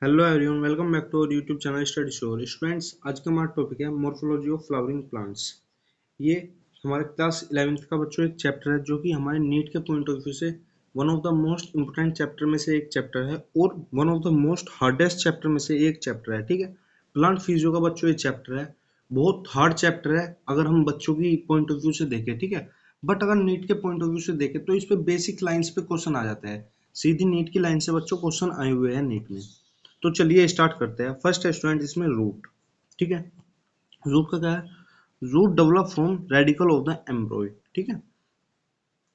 Hello everyone, welcome back to our YouTube channel study shore. Students, आज का हमारा topic है मॉर्फोलॉजी ऑफ फ्लावरिंग प्लांट्स। ये हमारे क्लास 11th का बच्चों एक चैप्टर है जो कि हमारे नीट के पॉइंट ऑफ व्यू से one of the most important chapter में से एक चैप्टर है और one of the most hardest chapter में से एक चैप्टर है। ठीक है, प्लांट फिजियो का बच्चों ये चैप्टर है, बहुत हार्ड चैप्टर है अगर हम बच्चों की पॉइंट ऑफ व्यू से देखें। ठीक है, बट अगर नीट के पॉइंट ऑफ व्यू से देखें तो इस पे बेसिक लाइंस पे क्वेश्चन आ जाता है, सीधी नीट की लाइन से बच्चों क्वेश्चन आए हुए हैं नीट में। तो चलिए स्टार्ट करते हैं। फर्स्ट है स्टूडेंट इसमें रूट। ठीक है, रूट का क्या है? Root develop from radical of the embryo. ठीक है,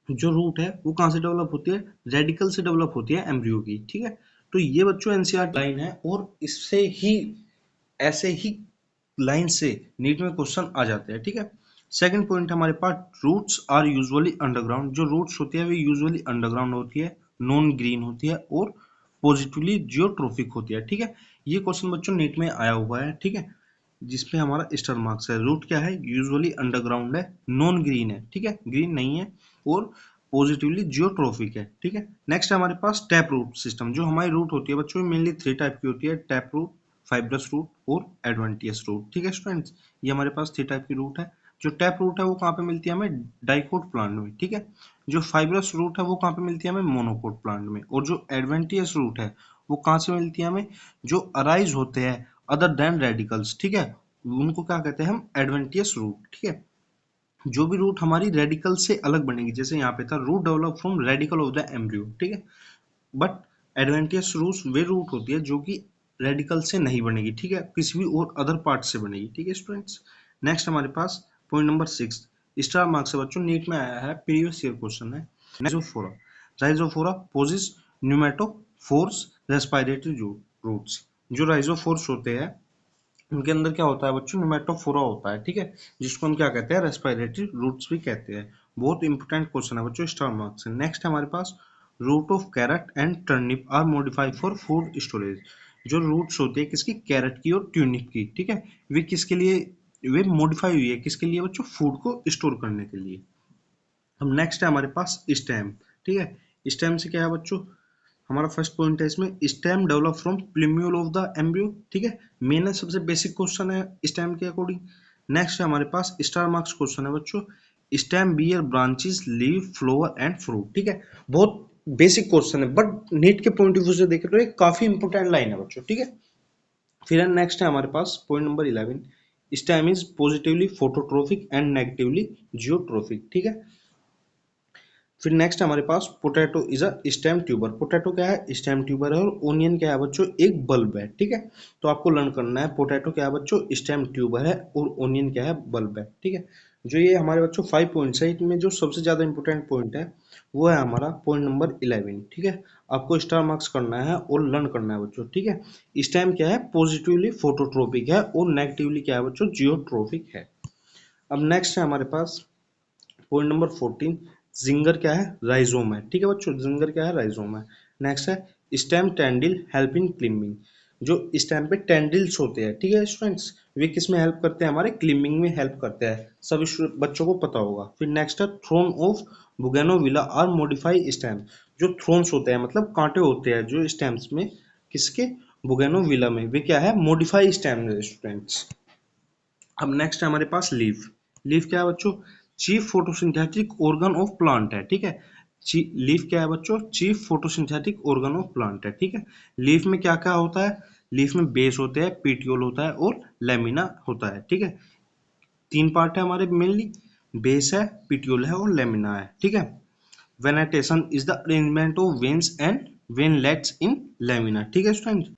जो रूट है वो कहाँ से डेवलप होती है? रेडिकल से डेवलप होती है एम्ब्रियो की। ठीक है, तो ये बच्चों एनसीईआरटी लाइन है और इससे ही ऐसे ही लाइन से नीट में क्वेश्चन आ जाते हैं। ठीक है, सेकंड पॉइंट हमारे पास रूट्स आर यूजुअली अंडरग्राउंड। जो रूट्स होती है वो यूजुअली अंडरग्राउंड होती है, नॉन ग्रीन होती है और पॉजिटिवली जियोट्रोफिक होती है। ठीक है, ये क्वेश्चन बच्चों नीट में आया हुआ है। ठीक है, जिसपे हमारा स्टार मार्क्स है। रूट क्या है? यूजुअली अंडरग्राउंड है, नॉन ग्रीन है। ठीक है, ग्रीन नहीं है और पॉजिटिवली जियोट्रोफिक है। ठीक है, नेक्स्ट है हमारे पास टैप रूट सिस्टम। जो हमारी रूट होती है बच्चों मेनली थ्री टाइप की होती है: टैप रूट, फाइब्रस रूट और एडवेंटियस रूट। ठीक है स्टूडेंट्स, ये हमारे पास थ्री टाइप की रूट है। जो टैप रूट है वो कहाँ पे मिलती है? हमें डाइकोट प्लांट में। ठीक है, जो फाइब्रस रूट है वो कहाँ पे मिलती है? हमें मोनोकोट प्लांट में। और जो एडवेंटियस रूट है वो कहाँ से मिलती है? हमें जो अराइज होते हैं अदर देन रेडिकल्स। ठीक है, उनको क्या कहते हैं हम? Adventitious root. ठीक है, जो भी रूट हमारी रेडिकल से अलग बनेगी, जैसे यहाँ पे था root develop from radical of the embryo. ठीक है, बट एडवेंटियस रूट वे रूट होती है जो कि रेडिकल से नहीं बनेगी। ठीक है, किसी भी और अदर पार्ट से बनेगी। ठीक है स्टूडेंट्स, नेक्स्ट हमारे पास पॉइंट नंबर 6 स्टार मार्क्स से बच्चों नीट में आया है, प्रीवियस ईयर क्वेश्चन है। Rhizophora. Rhizophora possess pneumatophores respiratory roots. जो राइजोफोर्स होते हैं उनके अंदर क्या होता है बच्चों? न्यूमेटोफोरा होता है। ठीक है, जिसको हम क्या कहते हैं? रेस्पिरेटरी रूट्स भी कहते हैं। बहुत इंपॉर्टेंट क्वेश्चन है बच्चों, स्टार मार्क्स है। नेक्स्ट है हमारे पास root of carrot and turnip are modified for food storage. जो रूट्स होती है किसकी? कैरेट की और ट्यूनिप की। ठीक है, वे किसके लिए वे मॉडिफाई हुई है? किसके लिए बच्चों? फूड को स्टोर करने के लिए। अब नेक्स्ट है हमारे पास स्टेम। ठीक है, स्टेम से क्या है बच्चों? हमारा फर्स्ट पॉइंट है इसमें stem develop from plumule of the embryo. ठीक है, मेन है, सबसे बेसिक क्वेश्चन है स्टेम के अकॉर्डिंग। नेक्स्ट है हमारे पास स्टार मार्क्स क्वेश्चन है बच्चों, stem bear branches leave flower and fruit. ठीक है, बहुत बेसिक क्वेश्चन है बट नीट के पॉइंट ऑफ व्यू से देखें तो ये काफी इंपोर्टेंट लाइन है बच्चों। ठीक है, फिर नेक्स्ट है हमारे पास point number 11 stem is positively phototrophic and negatively geotrophic. ठीक है, फिर नेक्स्ट हमारे पास potato is a stem tuber. Potato क्या है? स्टेम ट्यूबर है। और ओनियन क्या है बच्चों? एक बल्ब है। ठीक है, तो आपको लर्न करना है पोटैटो क्या है बच्चों? स्टेम ट्यूबर है और ओनियन क्या है? बल्ब है। ठीक है, जो ये हमारे बच्चों 5 पॉइंट्स है, इनमें जो सबसे ज्यादा इंपॉर्टेंट पॉइंट है वो है हमारा पॉइंट नंबर 11। ठीक है, आपको स्टार मार्क्स करना है और लर्न करना है बच्चों। ठीक है, स्टेम क्या है? पॉजिटिवली फोटोट्रोपिक है और नेगेटिवली क्या है बच्चों? जियोट्रोपिक है। अब नेक्स्ट है हमारे पास पॉइंट नंबर 14 जिंगर क्या है? राइजोम है। ठीक है बच्चों, जिंगर क्या है? राइजोम है। नेक्स्ट है स्टेम टेंडिल हेल्प इन क्लिमिंग। जो स्टेम पे टेंडिल्स होते हैं, ठीक है स्टूडेंट्स, वे किस में हेल्प करते हैं? हमारे क्लिमिंग में हेल्प करते हैं। सभी बच्चों को पता होगा। फिर नेक्स्ट है thorn of bougainvillea are modify stem. जो थ्रोन्स होते हैं मतलब कांटे होते हैं जो स्टेम्स में, किसके? बुगेनोविला में, वे क्या है? Modify stem students. अब नेक्स्ट है हमारे पास लीफ। लीफ क्या है बच्चों? Chief photosynthetic organ of plant है। ठीक है, लीफ क्या है बच्चों? Chief photosynthetic organ of plant है। ठीक है, लीफ में क्या क्या होता है? लीफ में बेस होते हैं, पीटियोल होता है और लेमिना होता है। ठीक है, तीन पार्ट है हमारे मेनली, बेस है, पीटियोल है और लेमिना है। ठीक है, venation is the arrangement of veins and veinlets in lamina. ठीक है student,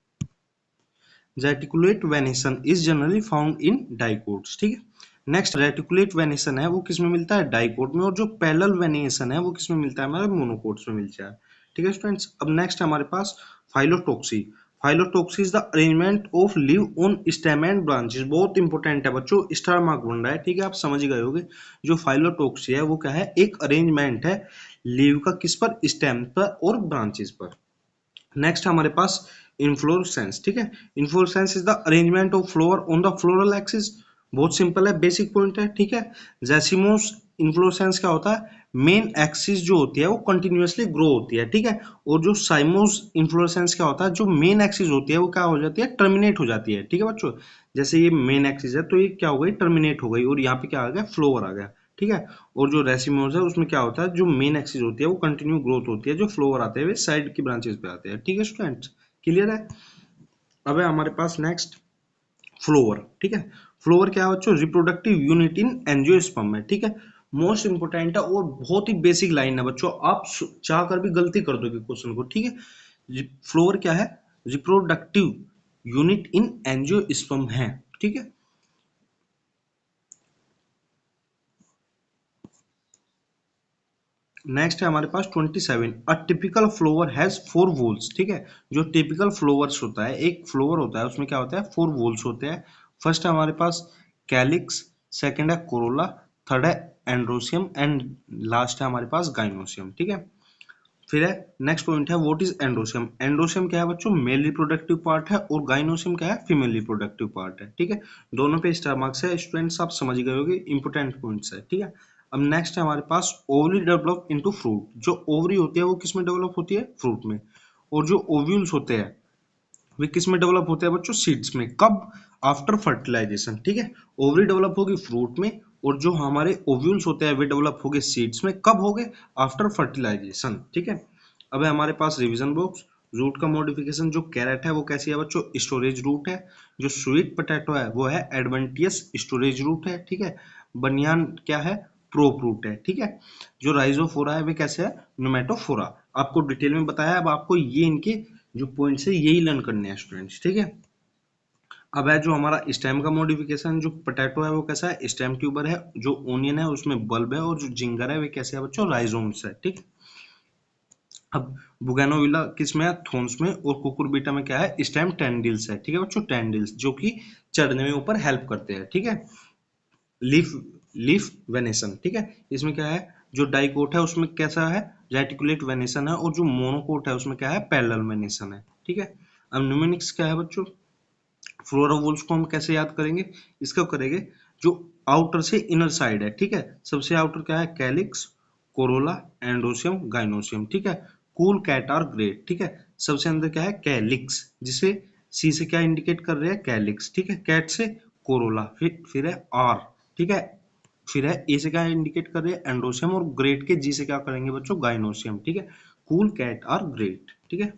reticulate venation is generally found in dicots. ठीक है, नेक्स्ट रेटिकुलेट वेनेशन है वो किसमें मिलता है? डाइकोट में। और जो पैरेलल वेनेशन है वो किसमें मिलता है? हमारे मोनोकोट्स में मिलता है। ठीक है स्टूडेंट्स, अब नेक्स्ट हमारे पास phyllotaxy. Phyllotaxy is the arrangement of leave on stem and branches. बहुत इंपॉर्टेंट है बच्चों, स्टार मार्क बन रहा है। ठीक है, आप समझ गए होंगे। जो फाइलोटोक्सी है वो क्या है? एक अरेंजमेंट है लीव का, किस पर? स्टेम पर और ब्रांचेस पर। नेक्स्ट हमारे पास इन्फ्लोरेसेंस। ठीक है, inflorescence is the arrangement of flower on the floral axis. बहुत सिंपल है, बेसिक पॉइंट है। ठीक है, जैसिमोस इन्फ्लोरेसेंस क्या होता है, मेन एक्सिस जो होती है वो कंटिन्यूअसली ग्रो होती है, ठीक है। और जो साइमोस इन्फ्लोरेसेंस क्या होता है, जो मेन एक्सिस होती है वो क्या हो जाती है, टर्मिनेट हो जाती है, ठीक है बच्चों। जैसे ये मेन एक्सिस है तो ये क्या हो गई, टर्मिनेट हो गई, और यहाँ पे क्या आ गया, फ्लोवर आ गया, ठीक है। और जो रेसिमोस है उसमें क्या होता है, जो मेन एक्सिस होती है वो कंटिन्यू ग्रोथ होती है, जो फ्लोवर आते हैं वे साइड की ब्रांचेस पे आते हैं, ठीक है स्टूडेंट्स, क्लियर है। अब है हमारे पास नेक्स्ट फ्लोवर, ठीक है। फ्लोवर क्या है बच्चों, रिप्रोडक्टिव यूनिट इन एंजियोस्पर्म है, ठीक है। मोस्ट इंपोर्टेंट है और बहुत ही बेसिक लाइन है बच्चों, आप चाह कर भी गलती कर दोगे क्वेश्चन को, ठीक है। फ्लोवर क्या है, रिप्रोडक्टिव यूनिट इन एंजियोस्पर्म है, ठीक है। नेक्स्ट है हमारे पास 27, अ टिपिकल फ्लोवर हैज 4 वोल्स, ठीक है। जो टिपिकल फ्लोवर्स होता है, एक फ्लोवर होता है उसमें क्या होता है, 4 वोल्स होते हैं। फर्स्ट है हमारे पास कैलिक्स, सेकंड है कोरोला, थर्ड है एंड्रोसियम एंड लास्ट है हमारे पास गाइनोसियम, ठीक है। फिर है नेक्स्ट पॉइंट है व्हाट इज एंड्रोसियम। एंड्रोसियम क्या है बच्चों, मेल रिप्रोडक्टिव पार्ट है, और गाइनोसियम क्या है, फीमेल रिप्रोडक्टिव पार्ट है, ठीक है। दोनों पे स्टार मार्क्स है, स्टूडेंट्स आप समझ गए होंगे, इंपोर्टेंट पॉइंट्स है, ठीक है। अब नेक्स्ट है हमारे पास ओवरी डेवलप इनटू फ्रूट। जो ओवरी होती है वो किस में डेवलप होती है, फ्रूट में। और जो ओव्यूल्स होते हैं वे किस में डेवलप होते हैं बच्चों, सीड्स में। कब, आफ्टर फर्टिलाइजेशन, ठीक है। ओवरी डेवलप होगी फ्रूट में, और जो हमारे ओव्यूल्स होते हैं वे डेवलप हो गए सीड्स में, कब हो गए, आफ्टर फर्टिलाइजेशन, ठीक है। अब है हमारे पास रिवीजन बॉक्स। रूट का मॉडिफिकेशन, जो कैरेट है वो कैसी है बच्चों, स्टोरेज रूट है। जो स्वीट पोटैटो है वो है एडवेंटियस स्टोरेज रूट है, ठीक है। बनियान क्या है, प्रोप रूट है, ठीक है। जो राइजोफोरा है वे कैसे है, नुमेटोफोरा। आपको डिटेल में बताया, अब आपको ये इनके जो पॉइंट्स है यही लर्न करने हैं स्टूडेंट्स, ठीक है। अब है जो हमारा स्टेम का मॉडिफिकेशन, जो पोटैटो है वो कैसा है, स्टेम ट्यूबर है। जो ओनियन है उसमें बल्ब है, और जो जिंगर है वे कैसे है बच्चों, राइजोम्स है, ठीक। अब बुगेनोविला किस में है, थोन्स में। और कुकुरबिटा में क्या है, स्टेम टेंडिल्स है, ठीक है बच्चों, टेंडिल्स जो कि चढ़ने में ऊपर हेल्प करते हैं, ठीक है। लीफ लीफ वेनेसन, ठीक है। इसमें क्या है, जो डाइकोट है उसमें कैसा है, रेटिकुलेट वेनेसन है, और जो मोनोकोट है उसमें क्या है, पैरेलल वेनेसन है, ठीक है। अब न्यूमेनिक्स क्या है बच्चों, फ्लोरा वोल्स को हम कैसे याद करेंगे, इसका करेंगे जो आउटर से इनर साइड है, ठीक है। सबसे आउटर क्या है, कैलिक्स, कोरोला, एंडोसियम, गाइनोसियम, ठीक है। कूल कैट आर ग्रेट, ठीक है। सबसे अंदर क्या है, कैलिक्स, जिसे सी से क्या इंडिकेट कर रहे हैं, कैलिक्स, ठीक है। कैट से कोरोला, फिर है आर, ठीक है। फिर है ए से क्या इंडिकेट कर रहे हैं, एंडोसियम, और ग्रेट के जी से क्या करेंगे बच्चों, गाइनोसियम, ठीक है। कूल कैट आर ग्रेट, ठीक है।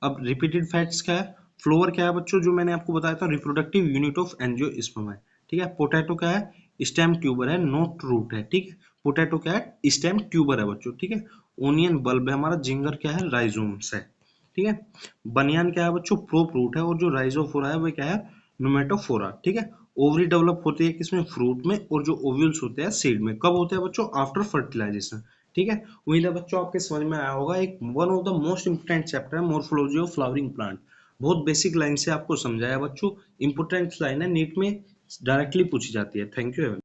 अब रिपीटेड फैक्ट्स क्या है, फ्लोवर क्या है बच्चों, जो मैंने आपको बताया था, रिप्रोडक्टिव यूनिट ऑफ एंजियोस्पर्म है, ठीक है। पोटैटो क्या है, स्टेम ट्यूबर है, नॉट रूट है, ठीक है। पोटैटो क्या है, स्टेम ट्यूबर है बच्चों, ठीक है। ओनियन बल्ब है हमारा, जिंगर क्या है, राइजोम्स है, ठीक है। बनियान क्या है बच्चों, प्रोप रूट है, और जो राइजोफोरा है वो क्या है, नुमेटोफोरा, ठीक है। ओवरी डेवलप होती है किसमें, फ्रूट में, और जो ओव्यूल्स होते हैं सीड में। कब होते हैं बच्चों, आफ्टर फर्टिलाइजेशन, ठीक है। उम्मीद है बच्चों आपके समझ में आया होगा। एक one of the most important chapter है मॉर्फोलॉजी ऑफ फ्लावरिंग प्लांट। बहुत बेसिक लाइन से आपको समझाया बच्चों, इंपोर्टेंट लाइन है, नीट में डायरेक्टली पूछी जाती है। Thank you.